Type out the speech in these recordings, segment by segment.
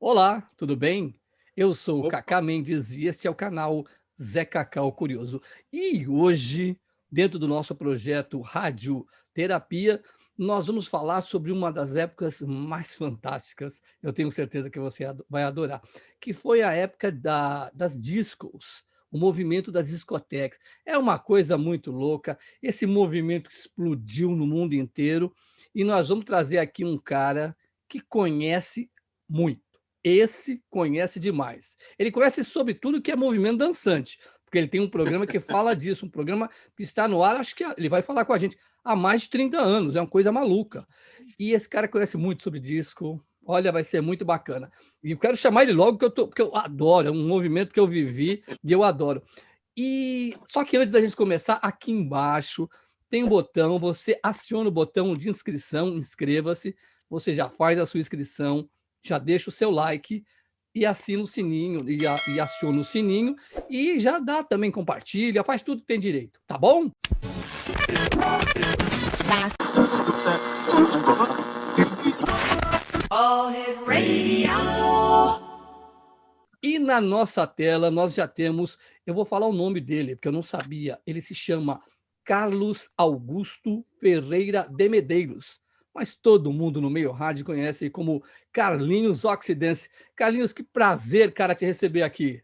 Olá, tudo bem? Eu sou o Opa, Cacá Mendes e esse é o canal Zé Cacau Curioso. E hoje, dentro do nosso projeto Rádio Terapia, nós vamos falar sobre uma das épocas mais fantásticas, eu tenho certeza que você vai adorar, que foi a época das discos, o movimento das discotecas. É uma coisa muito louca, esse movimento explodiu no mundo inteiro e nós vamos trazer aqui um cara que conhece muito. Esse conhece demais. Ele conhece sobre tudo que é movimento dançante, porque ele tem um programa que fala disso, um programa que está no ar, acho que ele vai falar com a gente há mais de 30 anos, é uma coisa maluca. E esse cara conhece muito sobre disco. Olha, vai ser muito bacana. E eu quero chamar ele logo, porque eu adoro, é um movimento que eu vivi e eu adoro. E só que antes da gente começar, aqui embaixo tem um botão, você aciona o botão de inscrição, inscreva-se, você já faz a sua inscrição, já deixa o seu like e assina o sininho e aciona o sininho e já dá também compartilha, faz tudo que tem direito, tá bom? All Hit Radio. E na nossa tela nós já temos, eu vou falar o nome dele, porque eu não sabia, ele se chama Carlos Augusto Ferreira de Medeiros, mas todo mundo no meio rádio conhece ele como Carlinhos Oxidense. Carlinhos, que prazer, cara, te receber aqui.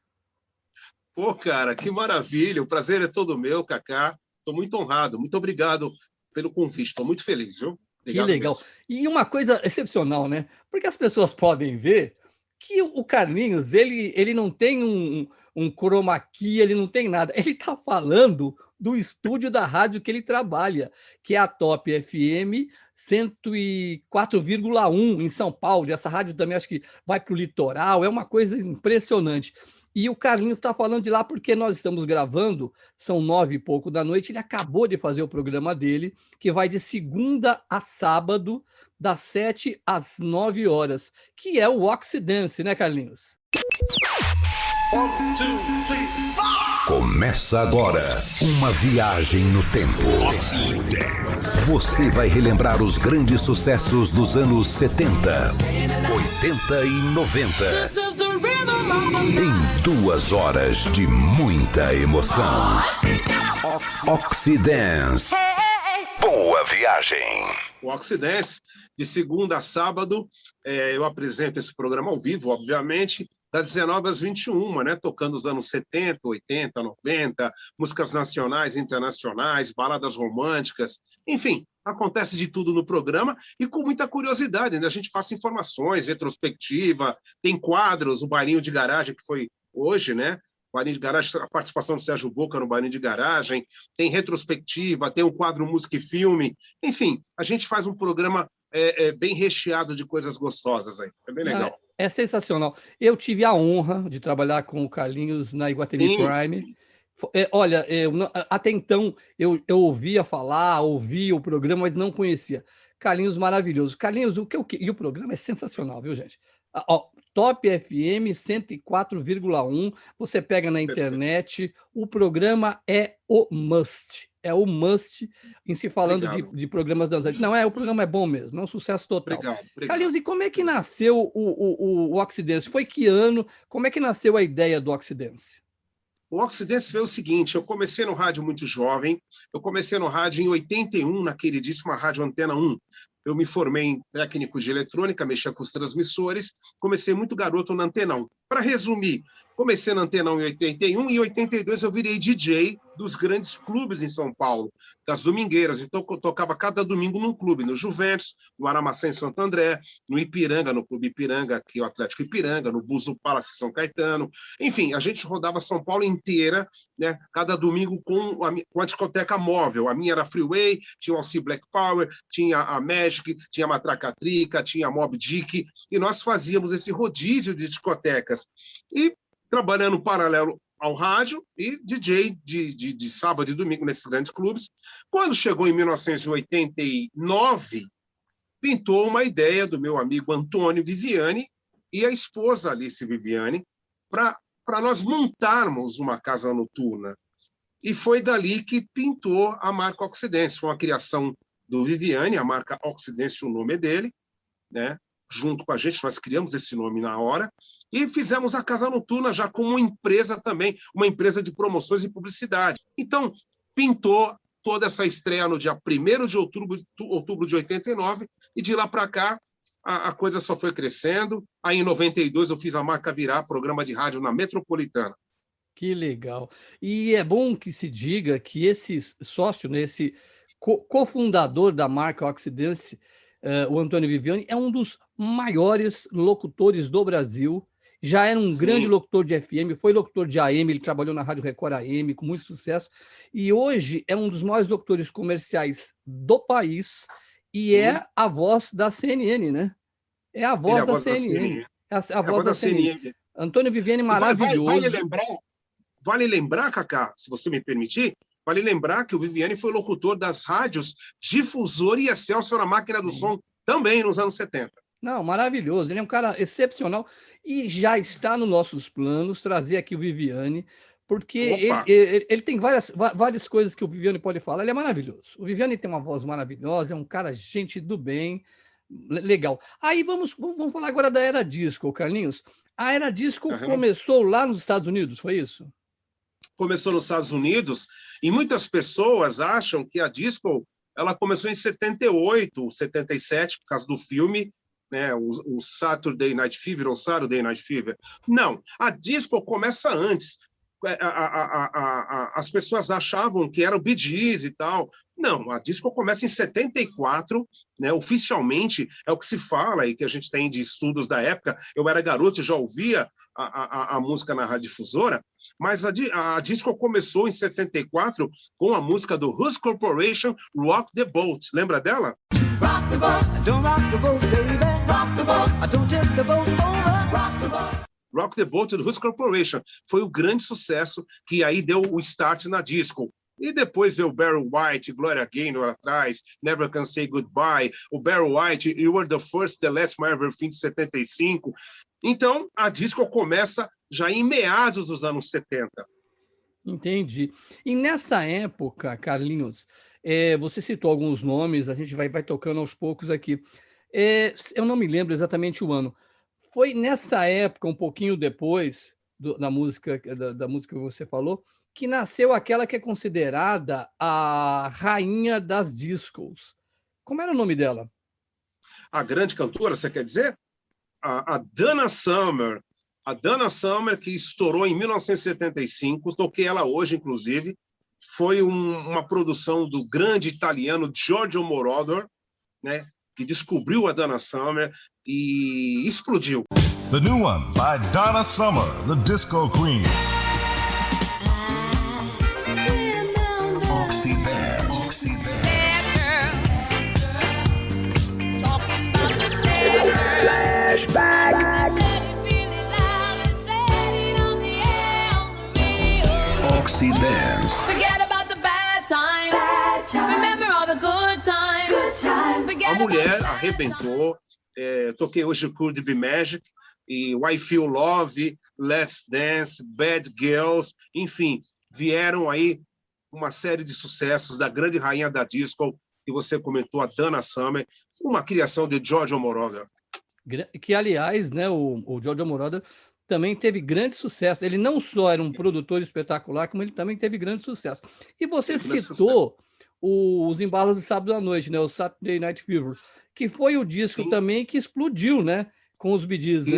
pô, cara, que maravilha. O prazer é todo meu, Cacá. Estou muito honrado. Muito obrigado pelo convite. Estou muito feliz, viu? Que Obrigado legal. mesmo. E uma coisa excepcional, né? Porque as pessoas podem ver que o Carlinhos, ele não tem um chroma key, ele não tem nada. Ele está falando do estúdio da rádio que ele trabalha, que é a Top FM 104,1 em São Paulo. E essa rádio também acho que vai para o litoral, é uma coisa impressionante. E o Carlinhos está falando de lá porque nós estamos gravando, são 9 e pouco da noite, ele acabou de fazer o programa dele, que vai de segunda a sábado, das 7 às 9 horas, que é o Oxidance, né, Carlinhos? Começa agora uma viagem no tempo. Você vai relembrar os grandes sucessos dos anos 70, 80 e 90. Em 2 horas de muita emoção. Oxidance. Boa viagem. O Oxidance, de segunda a sábado, eu apresento esse programa ao vivo, obviamente, das 19 às 21, né? Tocando os anos 70, 80, 90, músicas nacionais, internacionais, baladas românticas, enfim, acontece de tudo no programa e com muita curiosidade, né? A gente passa informações, retrospectiva, tem quadros, o Bailinho de Garagem, que foi hoje, né? Bailinho de Garagem, a participação do Sérgio Boca no Bailinho de Garagem, tem retrospectiva, tem o quadro Música e Filme, enfim, a gente faz um programa bem recheado de coisas gostosas aí, é bem Não, legal. é sensacional. Eu tive a honra de trabalhar com o Carlinhos na Iguatemi Sim, Prime. Olha, até então eu ouvia falar, ouvia o programa, mas não conhecia. Carlinhos maravilhoso. Carlinhos, e o programa é sensacional, viu, gente? Ó, Top FM 104,1. Você pega na perfeito. internet, o programa é o must. É o must em se falando de, Obrigado, de programas dançantes. Não, o programa é bom mesmo, é um sucesso total. obrigado, Carlinhos, obrigado. e como é que nasceu o Oxidance? Foi que ano? Como é que nasceu a ideia do Oxidance? O Oxidance foi o seguinte, eu comecei no rádio muito jovem, eu comecei no rádio em 81, na queridíssima Rádio Antena 1. Eu me formei em técnico de eletrônica, mexia com os transmissores, comecei muito garoto na Antena 1. Para resumir, comecei na Antena 1 em 81 e em 82 eu virei DJ dos grandes clubes em São Paulo, das domingueiras. Então eu tocava cada domingo num clube, no Juventus, no Aramacém em Santo André, no Ipiranga, no Clube Ipiranga, que é o Atlético Ipiranga, no Buzo Palace em São Caetano. Enfim, a gente rodava São Paulo inteira, né? Cada domingo com a discoteca móvel. A minha era Freeway, tinha o Alci Black Power, tinha a Magic, tinha a Matracatrica, tinha a Mob Dick, e nós fazíamos esse rodízio de discotecas. E trabalhando paralelo ao rádio e DJ de sábado e domingo nesses grandes clubes. Quando chegou em 1989, pintou uma ideia do meu amigo Antônio Viviani e a esposa Alice Viviani para nós montarmos uma casa noturna. E foi dali que pintou a marca Oxidance. Foi uma criação do Viviani, a marca Oxidance, o nome dele, né? junto com a gente, nós criamos esse nome na hora, e fizemos a Casa Noturna já como empresa também, uma empresa de promoções e publicidade. Então, pintou toda essa estreia no dia 1º de outubro de 89, e de lá para cá, a coisa só foi crescendo. Aí, em 92, eu fiz a Marca Virar, programa de rádio na Metropolitana. Que legal. E é bom que se diga que esse sócio, né, esse cofundador da marca Oxidance, o Antônio Viviani, é um dos maiores locutores do Brasil. Já era um grande locutor de FM, foi locutor de AM, ele trabalhou na Rádio Record AM com muito sucesso. E hoje é um dos maiores locutores comerciais do país e é a voz da CNN, né? É a voz da CNN. É a voz da CNN. Antônio Viviani, maravilhoso. Vale lembrar, Cacá, se você me permitir, vale lembrar que o Viviani foi locutor das rádios Difusor e Excelsior na Máquina do Som também nos anos 70. Não, maravilhoso. Ele é um cara excepcional e já está nos nossos planos trazer aqui o Viviani, porque ele tem várias coisas que o Viviani pode falar. Ele é maravilhoso. O Viviani tem uma voz maravilhosa, é um cara gente do bem, legal. Aí vamos falar agora da Era Disco, Carlinhos. A Era Disco começou lá nos Estados Unidos, foi isso? Começou nos Estados Unidos, e muitas pessoas acham que a disco ela começou em 78, 77, por causa do filme, né, o Saturday Night Fever, ou Saturday Night Fever. Não, a disco começa antes. As pessoas achavam que era o Bee Gees e tal. Não, a disco começa em 74, né, oficialmente, é o que se fala e que a gente tem de estudos da época. Eu era garoto e já ouvia a música na radiodifusora, mas a disco começou em 74 com a música do Husk Corporation, Rock the Boat. Lembra dela? Rock the boat, don't rock the boat, baby. Rock the boat, don't tip the boat over. Rock the boat. Rock the Boat do Husk Corporation. Foi o grande sucesso que aí deu o start na disco. E depois veio o Barry White, Gloria Gaynor atrás, Never Can Say Goodbye, o Barry White, You Were the First, The Last, My Everything, de 75. Então, a disco começa já em meados dos anos 70. Entendi. E nessa época, Carlinhos, você citou alguns nomes, a gente vai tocando aos poucos aqui. Eu não me lembro exatamente o ano. Foi nessa época, um pouquinho depois da música que você falou, que nasceu aquela que é considerada a rainha das discos. Como era o nome dela? A grande cantora, você quer dizer? A Donna Summer. A Donna Summer, que estourou em 1975, toquei ela hoje, inclusive. Foi uma produção do grande italiano Giorgio Moroder, né, que descobriu a Donna Summer e explodiu. The new one by Donna Summer, the Disco Queen. Oxydance. Forget about the bad times. Remember all the good times. A mulher arrebentou. Toquei hoje o Could Be Magic, e I Feel Love, Let's Dance, Bad Girls, enfim, vieram aí uma série de sucessos da grande rainha da disco, que você comentou, a Donna Summer, uma criação de Giorgio Moroder. Que, aliás, né, o Giorgio Moroder também teve grande sucesso. Ele não só era um produtor espetacular, como ele também teve grande sucesso. E você citou os embalos de sábado à noite, né, o Saturday Night Fever, que foi o disco também que explodiu, né, com os Bee Gees, né?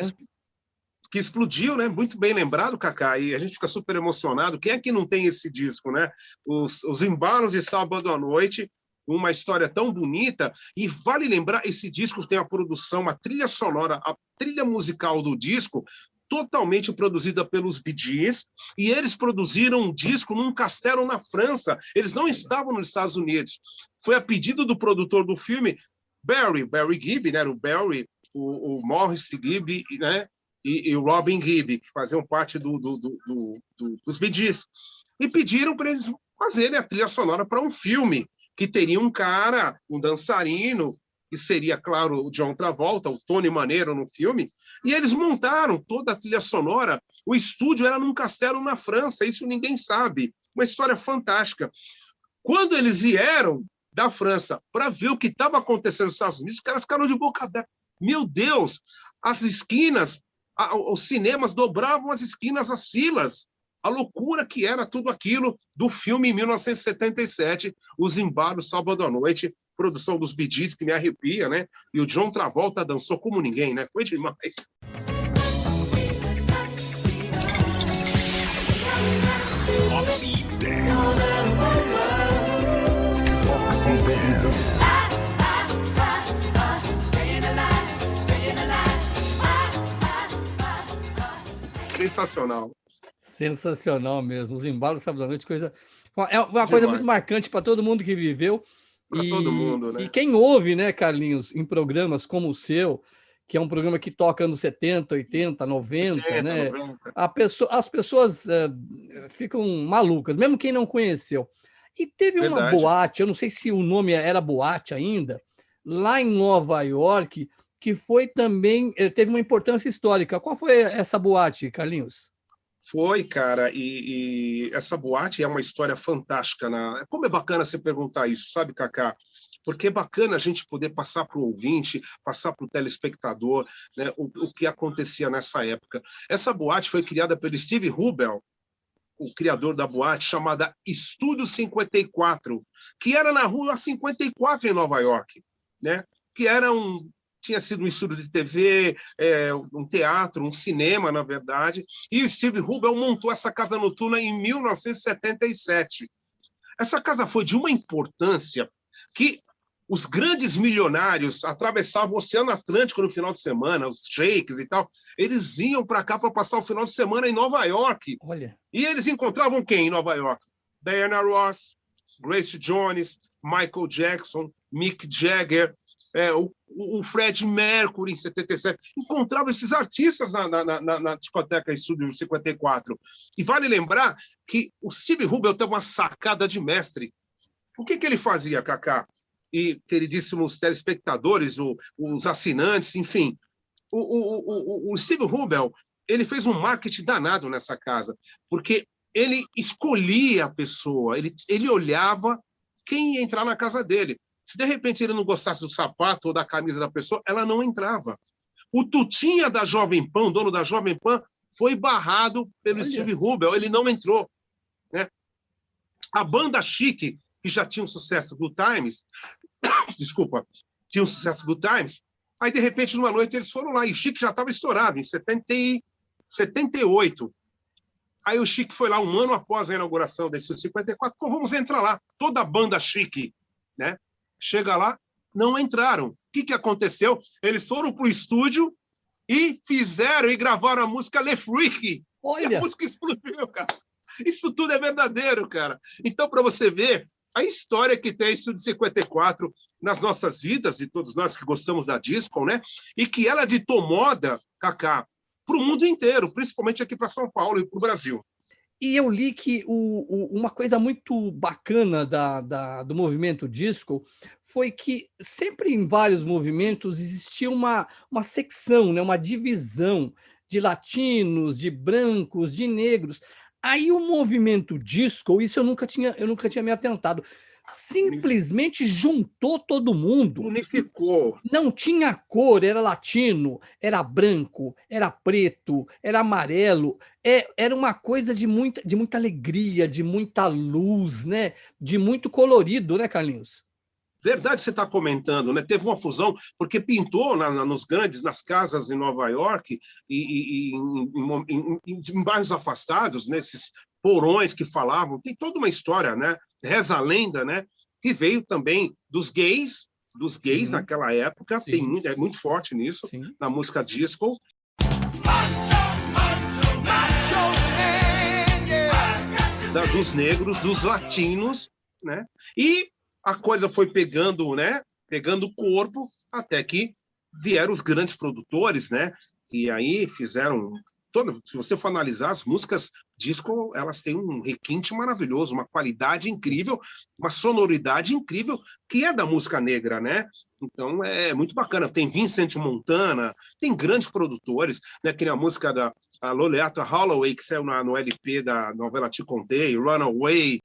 Que explodiu, né? Muito bem lembrado, Cacá, e a gente fica super emocionado. Quem é que não tem esse disco, né? Os embalos de sábado à noite, uma história tão bonita, e vale lembrar, esse disco tem a produção, a trilha sonora, a trilha musical do disco, totalmente produzida pelos Bee Gees, e eles produziram um disco num castelo na França. Eles não estavam nos Estados Unidos. Foi a pedido do produtor do filme, Barry Gibb, né? O Barry, o Morris Gibb, né? E o Robin Gibb, que faziam parte dos Bee Gees. E pediram para eles fazerem a trilha sonora para um filme que teria um cara, um dançarino, que seria, claro, o John Travolta, o Tony Manero no filme, e eles montaram toda a trilha sonora. O estúdio era num castelo na França, isso ninguém sabe. Uma história fantástica. Quando eles vieram da França para ver o que estava acontecendo nos Estados Unidos, os caras ficaram de boca aberta. Meu Deus, as esquinas, os cinemas dobravam as esquinas, as filas. A loucura que era tudo aquilo do filme em 1977, Os Embalos Sábado à Noite, produção dos Bee Gees, que me arrepia, né? E o John Travolta dançou como ninguém, né? Foi demais. Foxy Dance. Foxy Dance. Sensacional. Sensacional mesmo. Os embalos sábado à noite, é uma coisa muito marcante para todo mundo que viveu. Para todo mundo, né? E quem ouve, né, Carlinhos, em programas como o seu, que é um programa que toca anos 70, 80, 90, né? 90. As pessoas ficam malucas, mesmo quem não conheceu. E teve uma Verdade. boate, eu não sei se o nome era boate ainda, lá em Nova York, que foi também, teve uma importância histórica. Qual foi essa boate, Carlinhos? Foi, cara, e essa boate é uma história fantástica. Como é bacana você perguntar isso, sabe, Cacá? Porque é bacana a gente poder passar para o ouvinte, passar para o telespectador, né, o que acontecia nessa época. Essa boate foi criada pelo Steve Rubel, o criador da boate, chamada Estúdio 54, que era na Rua 54, em Nova York, né? Que tinha sido um estúdio de TV, um teatro, um cinema, na verdade, e o Steve Rubel montou essa casa noturna em 1977. Essa casa foi de uma importância que os grandes milionários atravessavam o Oceano Atlântico no final de semana, os sheiks e tal, eles iam para cá para passar o final de semana em Nova York. Olha. E eles encontravam quem em Nova York? Diana Ross, Grace Jones, Michael Jackson, Mick Jagger, o Fred Mercury, em 77. Encontravam esses artistas na discoteca Estúdio 54. E vale lembrar que o Steve Rubel teve uma sacada de mestre. O que ele fazia, Cacá? E queridíssimos telespectadores, os assinantes, enfim. O Steve Rubel, ele fez um marketing danado nessa casa, porque ele escolhia a pessoa, ele olhava quem ia entrar na casa dele. Se de repente ele não gostasse do sapato ou da camisa da pessoa, ela não entrava. O Tutinha da Jovem Pan, o dono da Jovem Pan, foi barrado pelo Steve Rubel, ele não entrou, né? A banda Chique, que já tinha um sucesso Good Times, tinha um sucesso Good Times, aí de repente numa noite eles foram lá, e o Chique já estava estourado, em 78. Aí o Chique foi lá um ano após a inauguração desse 54, pô, vamos entrar lá, toda a banda Chique, né? Chega lá, não entraram. O que aconteceu? Eles foram para o estúdio e fizeram e gravaram a música Le Freak. Olha! E a música explodiu, cara. Isso tudo é verdadeiro, cara. Então, para você ver a história que tem o Estúdio 54 nas nossas vidas, e todos nós que gostamos da disco, né? E que ela ditou moda, Cacá, para o mundo inteiro, principalmente aqui para São Paulo e para o Brasil. E eu li que uma coisa muito bacana do movimento disco foi que sempre em vários movimentos existia uma secção, né, uma divisão de latinos, de brancos, de negros. Aí o movimento disco, isso eu nunca tinha me atentado, simplesmente juntou todo mundo. Unificou. Não tinha cor, era latino, era branco, era preto, era amarelo. Era uma coisa de muita alegria, de muita luz, né? De muito colorido, né, Carlinhos? Verdade, você está comentando, né? Teve uma fusão, porque pintou nas casas em Nova York e em bairros afastados, nesses porões que falavam, tem toda uma história, né? Reza a lenda, né? Que veio também dos gays naquela época, é muito forte nisso, sim, na música disco. Dos negros, dos latinos, né? E a coisa foi pegando, né? Pegando corpo, até que vieram os grandes produtores, né? E aí fizeram se você for analisar, as músicas disco, elas têm um requinte maravilhoso, uma qualidade incrível, uma sonoridade incrível, que é da música negra, né? Então, é muito bacana. Tem Vincent Montana, tem grandes produtores, né? Que nem a música da Loleatta Holloway, que saiu no LP da novela Te Contei, Runaway.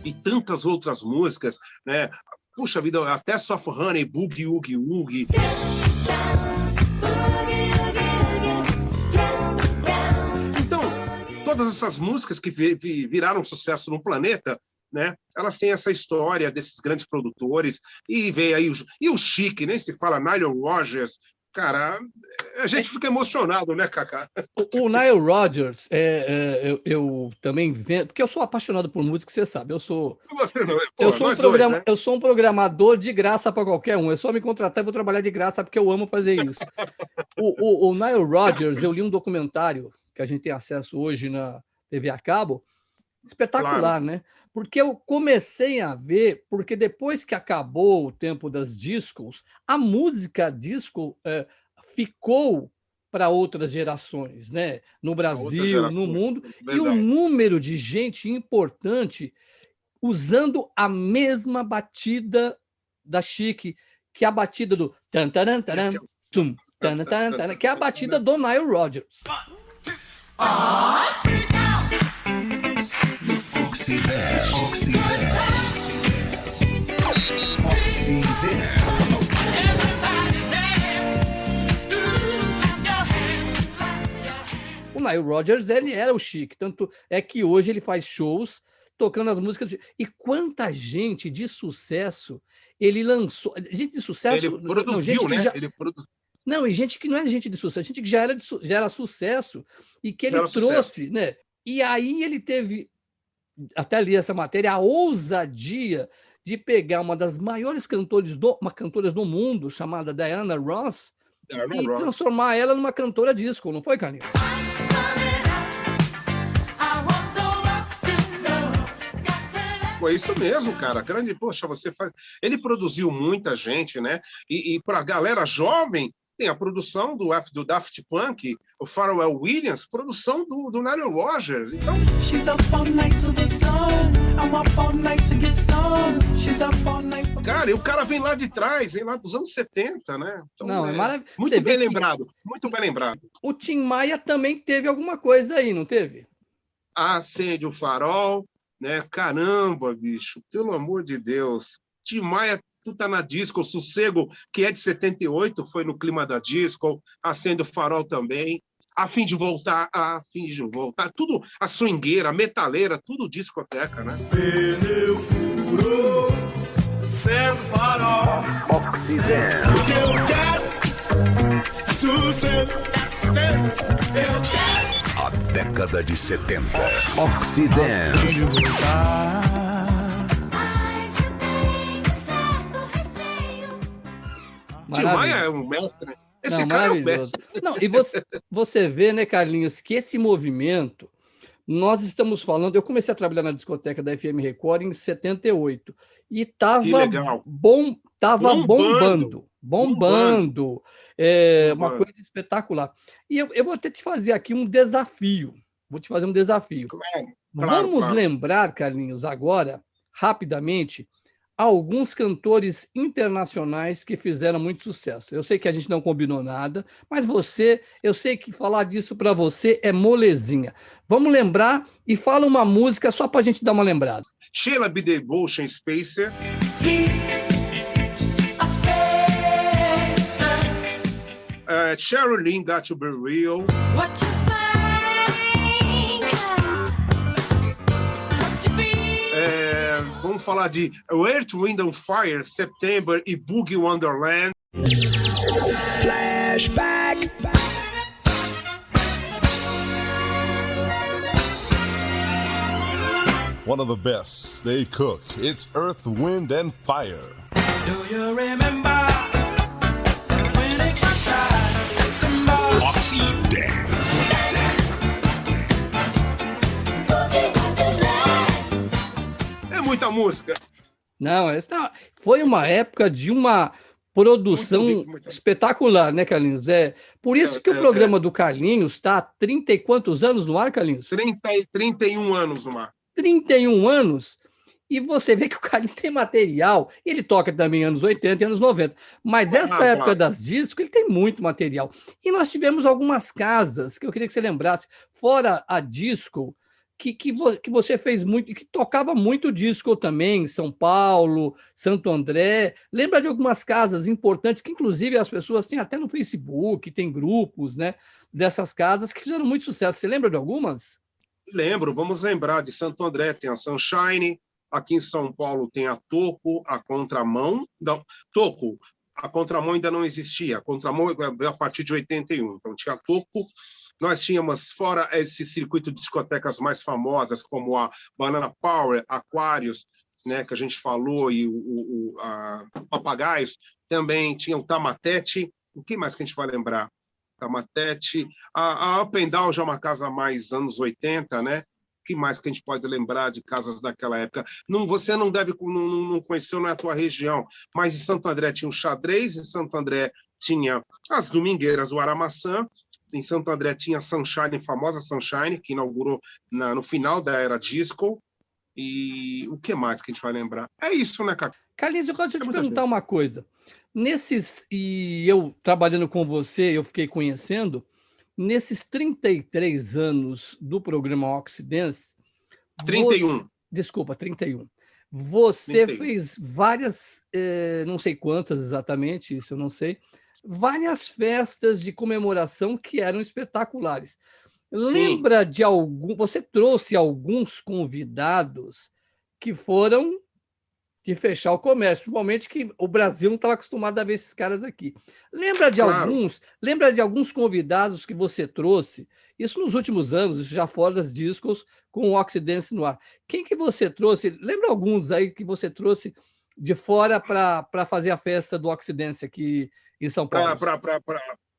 e tantas outras músicas, né? Puxa vida, até Soft Honey, Boogie Oogie Oogie. Então, todas essas músicas que viraram sucesso no planeta, né? Elas têm essa história desses grandes produtores, e veio aí o Chic, nem se fala, Nile Rodgers. Cara, a gente fica emocionado, né, Cacá? O Nile Rodgers, eu também vendo, porque eu sou apaixonado por música, você sabe, eu sou um programador de graça para qualquer um, é só me contratar e vou trabalhar de graça porque eu amo fazer isso. O Nile Rodgers, eu li um documentário que a gente tem acesso hoje na TV a cabo, espetacular, claro, né? Porque eu comecei a ver, porque depois que acabou o tempo das discos, a música disco ficou para outras gerações, né? No Brasil, no mundo, verdade. E um número de gente importante usando a mesma batida da Chic, que é a batida do tan taran taran tum tan taran taran, que é a batida do Nile Rodgers. O Nile Rodgers, ele era o Chic, tanto é que hoje ele faz shows tocando as músicas. E quanta gente de sucesso ele lançou. Gente de sucesso. Ele produziu, não, gente, né? Ele produziu. Não, e gente que não é gente de sucesso, gente que já era sucesso e que ele trouxe, né? E aí ele teve, até li essa matéria, a ousadia de pegar uma das maiores cantoras do mundo, chamada Diana Ross, transformar ela numa cantora disco, não foi, Carlinhos? Pô, é isso mesmo, cara. Grande, poxa, você faz. Ele produziu muita gente, né? E para a galera jovem, tem a produção do Daft Punk, o Pharrell Williams, produção do Nile Rodgers. Então... Cara, e o cara vem lá de trás, vem lá dos anos 70, né? Então, não, muito bem lembrado, muito bem lembrado. O Tim Maia também teve alguma coisa aí, não teve? Acende o farol, né? Caramba, bicho, pelo amor de Deus. Tim Maia, tu tá na disco, o Sossego, que é de 78, foi no clima da disco, Acende o Farol também, A Fim de Voltar, tudo, a swingueira, a metaleira, tudo discoteca, né? Pneu furou, sendo farol, Oxidente. o que eu quero, sossego, eu quero. A década de 70. Oxidente. Tim Maia é um mestre. Esse não, cara é um mestre. Não, e você vê, né, Carlinhos, que esse movimento, nós estamos falando, eu comecei a trabalhar na discoteca da FM Record em 78, e estava bombando. Uma coisa espetacular. E eu vou ter que fazer aqui um desafio. Claro, Vamos lembrar, Carlinhos, agora, rapidamente, alguns cantores internacionais que fizeram muito sucesso. Eu sei que a gente não combinou nada, mas eu sei que falar disso para você é molezinha. Vamos lembrar e fala uma música só para a gente dar uma lembrada. Sheila B. Devotion Spacer. Cheryl Lynn, Got to Be Real. Vamos falar de Earth, Wind and Fire, September e Boogie Wonderland. Flashback. One of the best they cook. It's Earth, Wind and Fire. Do you remember when it was September? Oxidance. É muita música. Não, essa foi uma época de uma produção muito espetacular, né, Carlinhos? Por isso que o programa do Carlinhos está há 30 e quantos anos no ar, Carlinhos? 31 anos no ar. 31 anos, e você vê que o Carlinhos tem material, ele toca também anos 80 e anos 90, mas essa época das discos, ele tem muito material. E nós tivemos algumas casas, que eu queria que você lembrasse, fora a disco, que você fez muito, e que tocava muito disco também, em São Paulo, Santo André. Lembra de algumas casas importantes, que inclusive as pessoas têm até no Facebook, tem grupos, né, dessas casas que fizeram muito sucesso. Você lembra de algumas? Lembro, vamos lembrar de Santo André, tem a Sunshine, aqui em São Paulo tem a Toco, a Contramão. Não, Toco, a Contramão ainda não existia, a Contramão é a partir de 81, então tinha a Toco. Nós tínhamos, fora esse circuito de discotecas mais famosas, como a Banana Power, Aquários, né, que a gente falou, e a Papagaios, também tinha o Tamatete. O que mais que a gente vai lembrar? Tamatete, a Up and Down já é uma casa mais anos 80, né? O que mais que a gente pode lembrar de casas daquela época? Não, você não deve, não conheceu, não é a tua região, mas em Santo André tinha o Xadrez, em Santo André tinha as Domingueiras, o Aramaçã. Em Santo André tinha a Sunshine, a famosa Sunshine, que inaugurou no final da era disco. E o que mais que a gente vai lembrar? É isso, né, Cacá? Carlinhos, eu quero te perguntar uma coisa. E eu trabalhando com você, eu fiquei conhecendo, nesses 33 anos do programa Oxidance... 31. Desculpa, 31. Você 31. fez várias, não sei quantas exatamente, isso eu não sei, várias festas de comemoração que eram espetaculares. Lembra de algum... Você trouxe alguns convidados que foram de fechar o comércio, principalmente que o Brasil não estava acostumado a ver esses caras aqui. Lembra de alguns convidados que você trouxe, isso nos últimos anos, isso já fora das discos, com o Oxidance no ar. Quem que você trouxe? Lembra alguns aí que você trouxe de fora para fazer a festa do Oxidance aqui em São Paulo?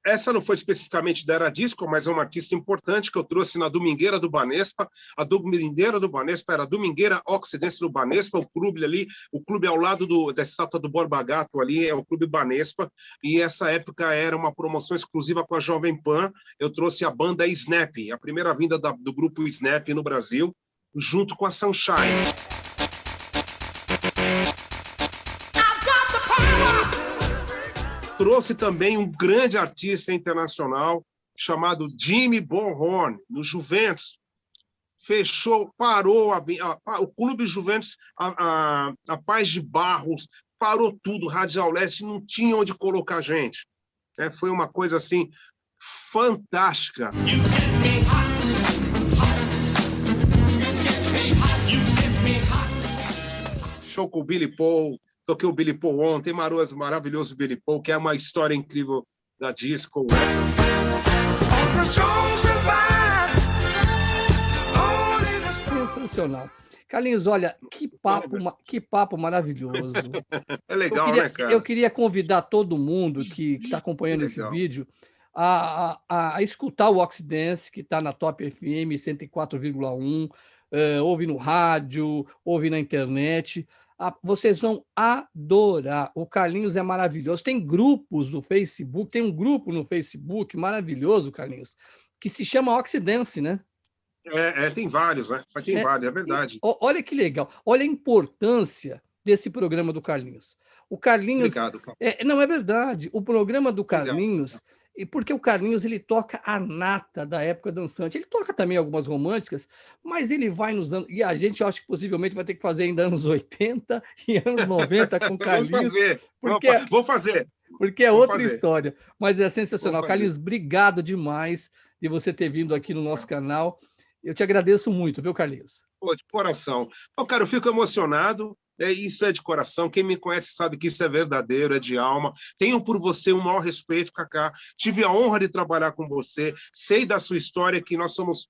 Essa não foi especificamente da Era Disco, mas é uma artista importante que eu trouxe na Domingueira do Banespa. A Domingueira do Banespa era a Domingueira Oxidance do Banespa, o clube ali, o clube ao lado da estátua do Borba Gato ali, é o Clube Banespa, e essa época era uma promoção exclusiva com a Jovem Pan. Eu trouxe a banda Snap, a primeira vinda do grupo Snap no Brasil, junto com a Sunshine. Trouxe também um grande artista internacional chamado Jimmy Bonhorn, no Juventus. Fechou, parou o Clube Juventus, a Paz de Barros, parou tudo, Radial Leste, não tinha onde colocar gente. Foi uma coisa assim fantástica. Show com o Billy Paul. Toquei o Billy Paul ontem, maravilhoso Billy Paul, que é uma história incrível da disco. Sensacional. Carlinhos, olha, que papo maravilhoso. É legal, né, cara? Eu queria convidar todo mundo que está acompanhando esse vídeo a escutar o Oxidance, que está na Top FM 104,1, ouve no rádio, ouve na internet. Vocês vão adorar. O Carlinhos é maravilhoso. Tem grupos no Facebook, tem um grupo no Facebook maravilhoso, Carlinhos, que se chama Oxidance, né? Tem vários, né? Tem vários, é verdade. Olha que legal. Olha a importância desse programa do Carlinhos. O Carlinhos... Obrigado, cara. Não, é verdade. O programa do Carlinhos... Obrigado. E porque o Carlinhos ele toca a nata da época dançante. Ele toca também algumas românticas, mas ele vai nos anos... E a gente acha que possivelmente vai ter que fazer ainda anos 80 e anos 90 com o Carlinhos. Vou fazer. Porque é outra história. Mas é sensacional. Carlinhos, obrigado demais de você ter vindo aqui no nosso canal. Eu te agradeço muito, viu, Carlinhos? Pô, de coração. Cara, eu fico emocionado. Isso é de coração. Quem me conhece sabe que isso é verdadeiro, é de alma. Tenho por você um maior respeito, Cacá. Tive a honra de trabalhar com você. Sei da sua história, que nós somos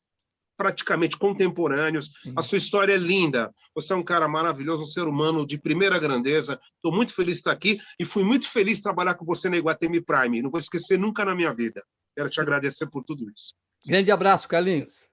praticamente contemporâneos. Sim. A sua história é linda. Você é um cara maravilhoso, um ser humano de primeira grandeza. Estou muito feliz de estar aqui e fui muito feliz de trabalhar com você na Iguatemi Prime. Não vou esquecer nunca na minha vida. Quero te agradecer por tudo isso. Grande abraço, Carlinhos.